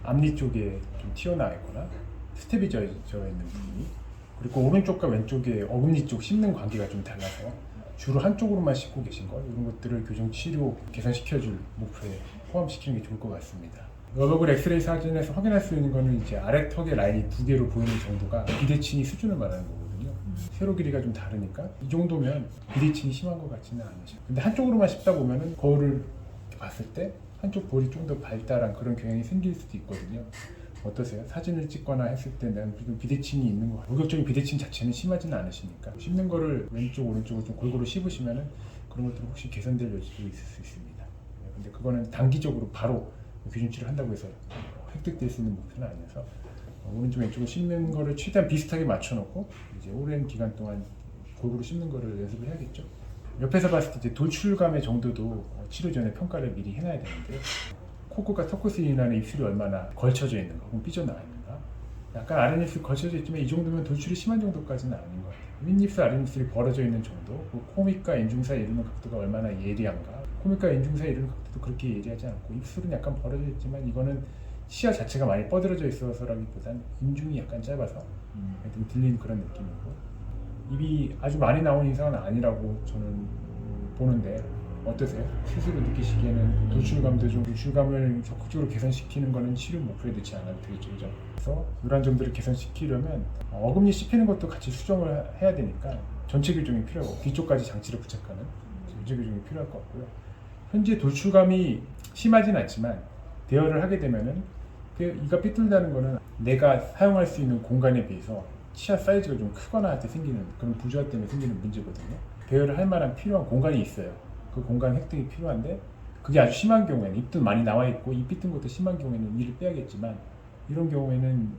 앞니 쪽에 좀 튀어나와 있거나 스텝이 져 있는 부분이, 그리고 오른쪽과 왼쪽에 어금니 쪽 씹는 관계가 좀 달라서 주로 한쪽으로만 씹고 계신 것, 이런 것들을 교정 치료 개선시켜줄 목표에 포함시키는 게 좋을 것 같습니다. 얼굴 엑스레이 사진에서 확인할 수 있는 거는 이제 아래 턱의 라인이 두 개로 보이는 정도가 비대칭이 수준을 말하는 거거든요. 세로 길이가 좀 다르니까 이 정도면 비대칭이 심한 것 같지는 않으셔. 근데 한쪽으로만 씹다 보면은 거울을 봤을 때 한쪽 볼이 좀 더 발달한 그런 경향이 생길 수도 있거든요. 어떠세요? 사진을 찍거나 했을 때 난 좀 비대칭이 있는 거 같아요. 본격적인 비대칭 자체는 심하지는 않으시니까 씹는 거를 왼쪽 오른쪽으로 좀 골고루 씹으시면은 그런 것들이 혹시 개선될 여지도 있을 수 있습니다. 근데 그거는 단기적으로 바로 교정 치료를 한다고 해서 획득될 수 있는 목표는 아니어서 오른쪽 왼쪽을 씹는 거를 최대한 비슷하게 맞춰놓고 이제 오랜 기간 동안 골고루 씹는 거를 연습을 해야겠죠. 옆에서 봤을 때 이제 돌출감의 정도도 치료 전에 평가를 미리 해놔야 되는데, 코끝과 턱끝을 인하는 입술이 얼마나 걸쳐져 있는가 혹은 삐져나와 있는가, 약간 아랫입술이 걸쳐져 있지만 이 정도면 돌출이 심한 정도까지는 아닌 것 같아요. 윗입술 아랫입술이 벌어져 있는 정도, 코 밑과 인중 사이 이루는 각도가 얼마나 예리한가, 코 밑과 인중 사이 이루는 각도도 그렇게 예리하지 않고, 입술은 약간 벌어져 있지만 이거는 치아 자체가 많이 뻗어져 있어서라기보단 인중이 약간 짧아서 좀 들리는 그런 느낌이고, 입이 아주 많이 나오는 이상은 아니라고 저는 보는데 어떠세요? 스스로 느끼시기에는 돌출감을 적극적으로 개선시키는 거는 치료 목표에 넣지 않아도 되겠죠, 그죠? 그래서 이런 점들을 개선시키려면 어금니 씹히는 것도 같이 수정을 해야 되니까 전체 교정이 필요하고 뒤쪽까지 장치를 부착하는 전체 교정이 필요할 것 같고요. 현재 돌출감이 심하진 않지만 대여를 하게 되면은 이가 삐뚤다는 거는 내가 사용할 수 있는 공간에 비해서 치아 사이즈가 좀 크거나 할 때 생기는 그런 부조화 때문에 생기는 문제거든요. 배열을 할 만한 필요한 공간이 있어요. 그 공간 획득이 필요한데 그게 아주 심한 경우에는, 입도 많이 나와 있고 입 삐뚤 것도 심한 경우에는 이를 빼야겠지만, 이런 경우에는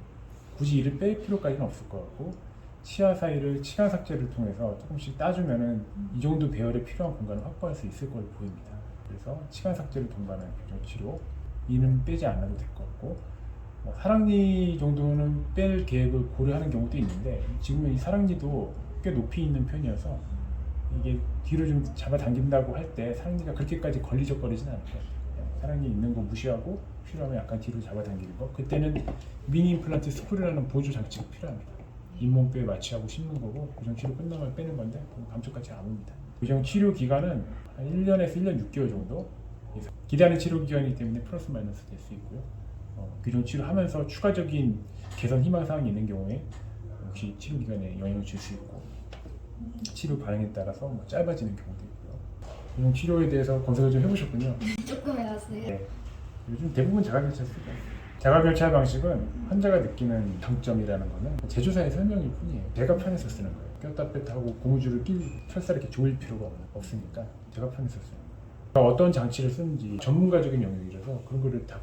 굳이 이를 뺄 필요까지는 없을 것 같고, 치아 사이를 치간 삭제를 통해서 조금씩 따주면은 이 정도 배열에 필요한 공간을 확보할 수 있을 걸로 보입니다. 그래서 치간 삭제를 동반한 교정 치료, 이는 빼지 않아도 될 것 같고, 사랑니 정도는 뺄 계획을 고려하는 경우도 있는데 지금은 이 사랑니도 꽤 높이 있는 편이어서 이게 뒤로 좀 잡아당긴다고 할 때 사랑니가 그렇게까지 걸리적거리지는 않을 거예요. 사랑니 있는 거 무시하고 필요하면 약간 뒤로 잡아당기는 거, 그때는 미니 임플란트 스크류라는 보조 장치가 필요합니다. 잇몸뼈에 마취하고 씹는 거고, 교정 치료 끝나면 빼는 건데 감쪽같이 아뭅니다. 교정 치료 기간은 한 1년에서 1년 6개월 정도 기다리는 치료 기간이기 때문에 플러스 마이너스 될 수 있고요. 교정 치료하면서 추가적인 개선 희망 사항이 있는 경우에 역시 치료 기간에 영향을 줄 수 있고, 치료 반응에 따라서 짧아지는 경우도 있고요. 교정 치료에 대해서 검색을 좀 해보셨군요. 조금 해봤어요. 네. 요즘 대부분 자가결찰 쓰고, 자가결찰 방식은 환자가 느끼는 장점이라는 거는 제조사의 설명일 뿐이에요. 제가 편해서 쓰는 거예요. 꼈다 뺐다 하고 고무줄을 철사를 이렇게 조일 필요가 없으니까 제가 편해서 쓰는 거예요. 어떤 장치를 쓰는지 전문가적인 영역이라서 그런 거를 다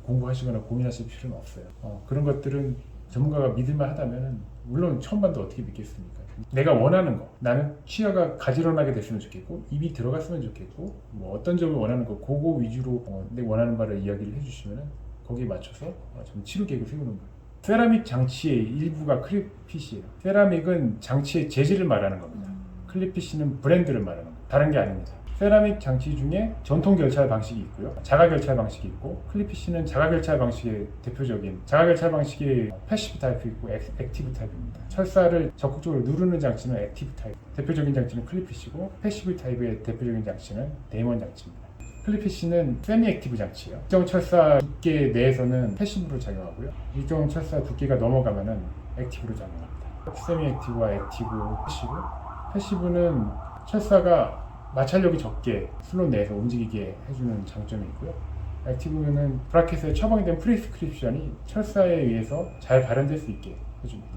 공부하시거나 고민하실 필요는 없어요. 그런 것들은 전문가가 믿을만 하다면, 물론 처음 봤는데 어떻게 믿겠습니까? 내가 원하는 거, 나는 치아가 가지런하게 됐으면 좋겠고 입이 들어갔으면 좋겠고 어떤 점을 원하는 거, 그거 위주로 내 원하는 바를 이야기를 해주시면 거기에 맞춰서 좀 치료 계획을 세우는 거예요. 세라믹 장치의 일부가 클립핏이에요. 세라믹은 장치의 재질을 말하는 겁니다. 클립핏은 브랜드를 말하는 거예요. 다른 게 아닙니다. 세라믹 장치 중에 전통 결찰 방식이 있고요, 자가 결찰 방식이 있고, 클립핏은 자가 결찰 방식의 대표적인, 자가 결찰 방식의 패시브 타입이 있고 액티브 타입입니다. 철사를 적극적으로 누르는 장치는 액티브 타입, 대표적인 장치는 클립핏이고, 패시브 타입의 대표적인 장치는 데이먼 장치입니다. 클립핏은 세미 액티브 장치예요. 일정 철사 두께 내에서는 패시브로 작용하고요, 일정 철사 두께가 넘어가면은 액티브로 작용합니다. 세미 액티브와 액티브, 패시브는 철사가 마찰력이 적게 슬롯 내에서 움직이게 해주는 장점이 있고요, 액티브는 브라켓에 처방된 프리스크립션이 철사에 의해서 잘 발현될 수 있게 해줍니다.